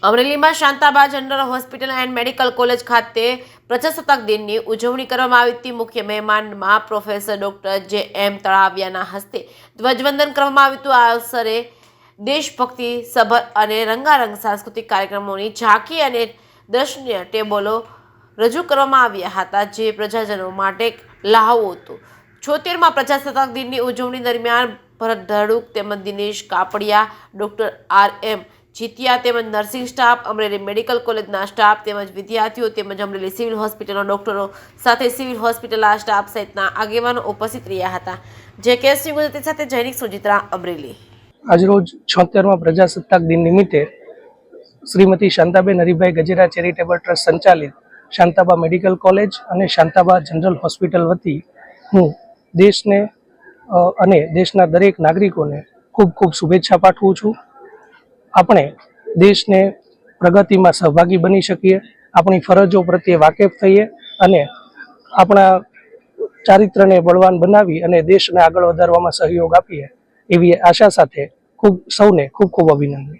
અમરેલીમાં Shantaba general hospital and medical college ખાતે પ્રજાસત્તાક દિનની ઉજવણી કરવામાં આવી હતી। મુખ્ય મહેમાનમાં પ્રોફેસર ડોક્ટર જે.એમ. તળાવિયાના હસ્તે ધ્વજવંદન કરવામાં આવ્યું હતું। આ અવસરે દેશભક્તિ સભર અને રંગારંગ સાંસ્કૃતિક કાર્યક્રમોની ઝાંખી અને દર્શનીય ટેબલો રજૂ કરવામાં આવ્યા હતા, જે પ્રજાજનો માટે લહાવો હતો। 76માં પ્રજાસત્તાક દિનની ઉજવણી દરમિયાન ભરત ધડુક તેમજ દિનેશ કાપડિયા, ડોક્ટર આર.એમ. જીતિયા તેમજ નર્સિંગ સ્ટાફ, અમરેલી મેડિકલ કોલેજના સ્ટાફ તેમજ વિદ્યાર્થીઓ તેમજ અમરેલી સિવિલ હોસ્પિટલના ડોક્ટરો સાથે સિવિલ હોસ્પિટલના સ્ટાફ સહિતના આગેવાનો ઉપસ્થિત રહ્યા હતા। જે કેસની ગુજરાતી સાથે જૈનિક સુજિત્રા, અમરેલી। આજરોજ 76મા પ્રજાસત્તાક દિન નિમિત્તે શ્રીમતી શાંતાબેન હરિભાઈ ગજેરા ચેરિટેબલ ટ્રસ્ટ સંચાલિત શાંતાબા મેડિકલ કોલેજ અને શાંતાબા જનરલ હોસ્પિટલ વતી હું દેશને અને દેશના દરેક નાગરિકોને ખૂબ ખૂબ શુભેચ્છા પાઠવું છું। આપણે દેશને પ્રગતિમાં સહભાગી બની શકીએ, આપણી ફરજો પ્રત્યે વાકેફ થઈએ અને આપણા ચારિત્રને બળવાન બનાવી અને દેશને આગળ વધારવામાં સહયોગ આપીએ, એવી આશા સાથે સૌને ખૂબ ખૂબ અભિનંદન।